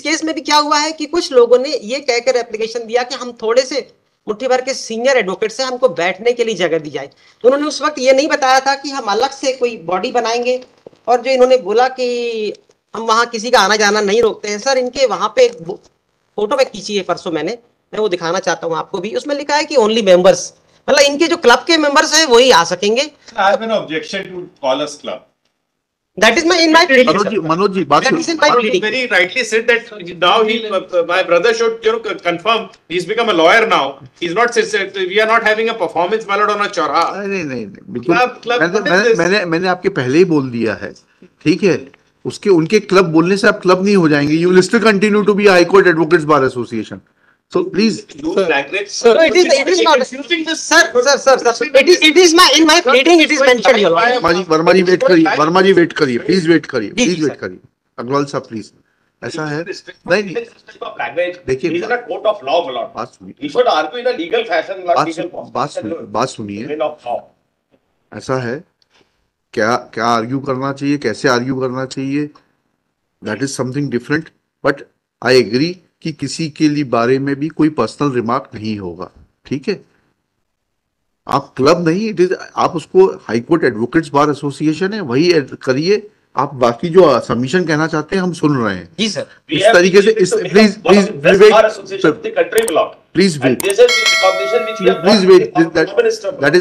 इस केस में भी क्या हुआ है कि कुछ लोगों ने ये कहकर एप्लीकेशन दिया कि हम थोड़े से मुट्ठी भर के सीनियर एडवोकेट से हमको बैठने के लिए जगह दी जाए। तो उन्होंने उस वक्त ये नहीं बताया था कि हम अलग से कोई बॉडी बनाएंगे, और जो इन्होंने बोला कि हम वहां किसी का आना जाना नहीं रोकते हैं। सर इनके वहां पे फोटो में खींची है परसों मैं वो दिखाना चाहता हूँ आपको भी। उसमें लिखा है कि ओनली मेंबर्स, मतलब इनके जो क्लब के मेंबर्स हैं वही आ सकेंगे। I have an objection to call us club. That is in my pleading. Manoj ji, बात That is in my pleading. Very rightly said that now my brother should confirm. He's become a lawyer now. He's not. We are not having a performance ballot on a chorha. नहीं बिल्कुल। मैंने आपके पहले ही बोल दिया है, ठीक है। उसके उनके क्लब बोलने से आप क्लब नहीं हो जाएंगे। You will still continue to be a High Court Advocates Bar Association. So please, sir, it is not. Sir, it is in my pleading. It is mentioned here. Verma ji wait करिए, please wait करिए। अग्रवाल साहब please, ऐसा है नहीं देखिए, बात सुनिए। ऐसा है, क्या आर्ग्यू करना चाहिए, कैसे आर्ग्यू करना चाहिए, that is something different. But I agree कि किसी के लिए बारे में भी कोई पर्सनल रिमार्क नहीं होगा, ठीक है। आप क्लब नहीं, इट इज, आप उसको high court advocates bar association है, वही करिए। आप बाकी जो सबमिशन कहना चाहते हैं हम सुन रहे हैं जी सर। इस तरीके से please wait,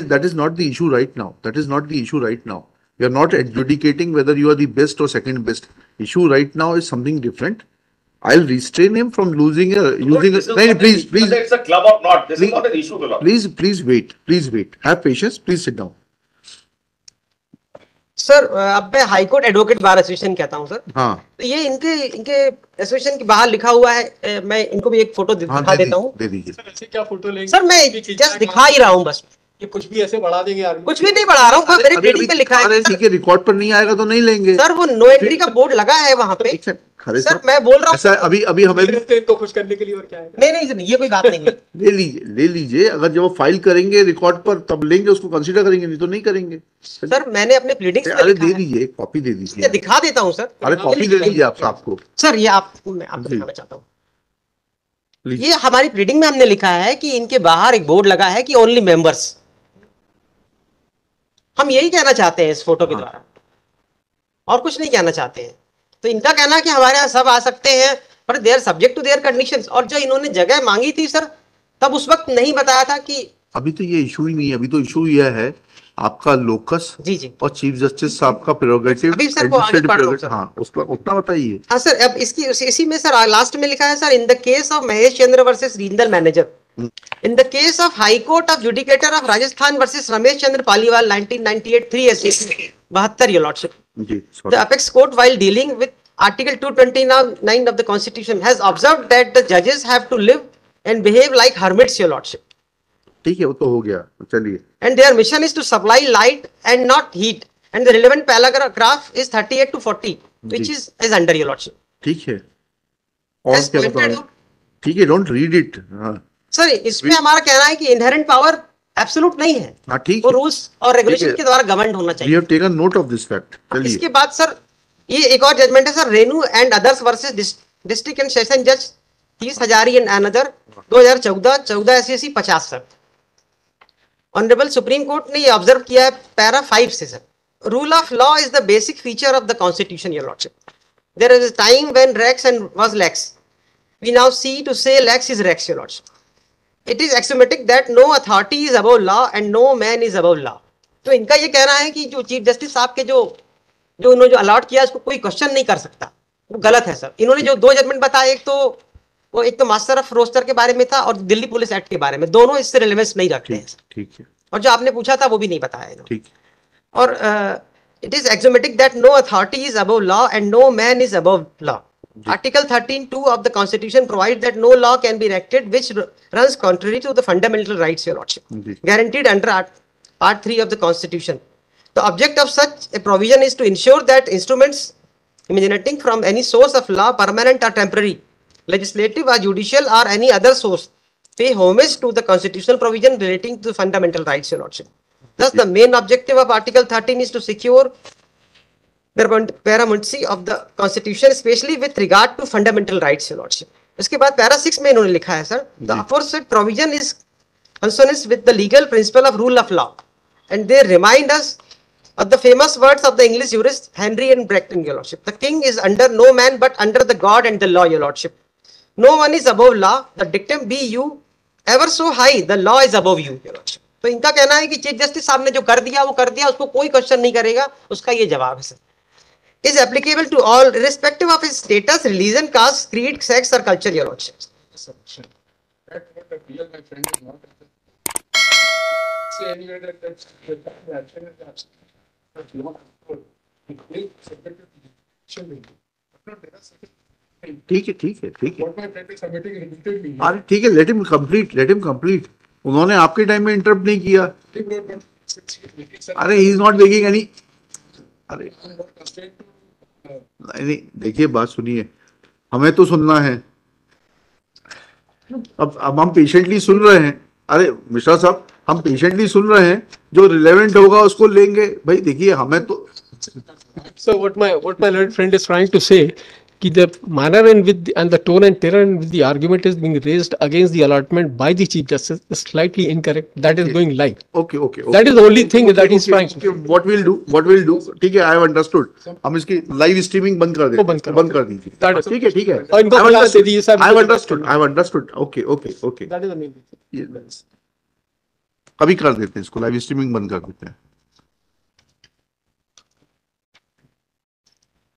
that is not the issue right now. We are not adjudicating whether you are the best or second best. Issue right now is something different. I'll restrain him from using a. Please. It's a club or not. This is not an issue, below. Please wait. Have patience. Please sit down. Sir अब मैं high court advocate bar association कहता हूं sir. हाँ। तो ये इनके association के बाहर लिखा हुआ है। मैं इनको भी एक फोटो दिखा देता हूँ। दे दीजिए। सर ऐसे क्या फोटो लेंगे? सर मैं जस्ट दिखा ही रहा हूँ बस। ये कुछ भी ऐसे बढ़ा देंगे यार? कुछ भी नहीं बढ़ा रहा हूँ, मेरे प्लीडिंग पे लिखा है। ठीक है, रिकॉर्ड पर नहीं आएगा तो नहीं लेंगे सर। वो नो एंट्री का बोर्ड लगा है वहाँ पे। सर मैं बोल रहा हूँ ऐसा अभी हमें इनको खुश करने के लिए और क्या है? नहीं ये कोई बात नहीं है। ले लीजिए। अगर जब वो फाइल करेंगे रिकॉर्ड पर तब लेंगे, उसको कंसीडर करेंगे, नहीं तो नहीं करेंगे। सर मैंने अपने प्लीडिंग अरे दे दीजिए, एक कॉपी दे दीजिए। दिखा देता हूँ सर। अरे कॉपी दे दीजिए आपको। सर ये आपको दिखाना चाहता हूँ। ये हमारी प्लीडिंग में हमने लिखा है कि इनके बाहर एक बोर्ड लगा है कि ओनली मेंबर्स। हम यही कहना चाहते हैं इस फोटो के द्वारा, और कुछ नहीं कहना चाहते हैं। तो इनका कहना है कि हमारे यहाँ सब आ सकते हैं, पर they are subject to their conditions. और जो इन्होंने जगह मांगी थी सर, तब उस वक्त नहीं बताया था कि अभी तो ये इशू ही नहीं है। अभी तो इशू यह है आपका लोकस जी और चीफ जस्टिस साहब का प्रेरोगेटिव। हाँ, उसका उतना बताइए। हाँ सर, अब इसी में सर लास्ट में लिखा है sir, in the case of Mahesh Chandra versus regional manager, in the case of High Court of Judicator of Rajasthan versus Ramesh Chandra Paliwal 1998 3 SC 72 your lordship. The apex court, while dealing with article 229 of the constitution, has observed that the judges have to live and behave like hermits your lordship. ठीक है, वो तो हो गया, चलिए। And their mission is to supply light and not heat, and the relevant paragraph is 38 to 40 which is under your lordship. ठीक है, और क्या बताऊं? ठीक है, don't read it. सर इसमें हमारा कहना है कि इनहेरेंट पावर एब्सोल्यूट नहीं है। हाँ, ठीक है, रूल्स और रेगुलेशन के द्वारा गवर्न होना चाहिए। We have taken note of this fact. इसके बाद सर ये एक और जजमेंट है sir, Renu and others versus district and session जज 30 Hazari and another 2014 SC 50 sir. Honourable supreme court ने ये ऑब्जर्व किया है पैरा 5 से sir, rule of law is the basic feature of the constitution your lordship. There is a time when rex and was lax, we now see to say lax is rex your lordship. It is axiomatic that no authority is above law and no man is above law. तो इनका ये कहना है कि जो chief justice साहब के जो उन्होंने जो अलॉट किया उसको कोई क्वेश्चन नहीं कर सकता, वो गलत है सर। इन्होंने जो 2 जजमेंट बताए, एक तो मास्टर ऑफ रोस्टर के बारे में था और दिल्ली पुलिस एक्ट के बारे में, दोनों इससे रिलेवेंस नहीं रखते हैं। ठीक है। और जो आपने पूछा था वो भी नहीं बताया। ठीक। और it is axiomatic that no authority is above law and no man is above law. Article 13(2) of the Constitution provides that no law can be enacted which runs contrary to the fundamental rights, your lordship, guaranteed under Part 3 of the Constitution. The object of such a provision is to ensure that instruments emanating from any source of law, permanent or temporary, legislative or judicial or any other source, pay homage to the constitutional provision relating to fundamental rights, your lordship. Thus, the main objective of Article 13 is to secure paramountcy of the constitution, especially with regard to fundamental rights, your lordship. इसके बाद para 6 में इन्होंने लिखा है sir, the aforesaid provision is consonant with the legal principle of rule of law, and they remind us of the famous words of the English jurist Henry and Bracton, your lordship. The king is under no man but under the God and the law, your lordship. No one is above law. The dictum be you ever so high, the law is above you, your lordship. तो इनका कहना है कि chief justice साहब ने जो कर दिया वो कर दिया, उसको कोई क्वेश्चन नहीं करेगा, उसका ये जवाब है sir. Is applicable to all, irrespective of his status, religion, caste, creed, sex, or culture, your lordship. That what the real my friend is not. Say anyway that the action is absent. But not good. It will subject to action. Not there are certain. ठीक है ठीक है ठीक है. What my friend is submitting repeatedly. अरे ठीक है, let him complete. उन्होंने आपके टाइम में इंटरप्ट नहीं किया. अरे he is not making any. अरे नहीं, देखिए बात सुनिए, हमें तो सुनना है. अब हम पेशेंटली सुन रहे हैं. अरे मिश्रा साहब, हम पेशेंटली सुन रहे हैं, जो रिलेवेंट होगा उसको लेंगे. भाई देखिए हमें तो. So what my learned friend is trying to say, कि the manner and the tone and tenor with the argument is being raised against the allotment by the chief justice is slightly incorrect. That is going live. Okay. That is the only thing that he's trying. What we'll do, ठीक है, I have understood. हम इसकी live streaming बंद कर दें. बंद कर दीजिए. ठीक है. I have understood. Okay. That is the main thing. अभी कर देते हैं इसको, लाइव स्ट्रीमिंग बंद कर देते हैं.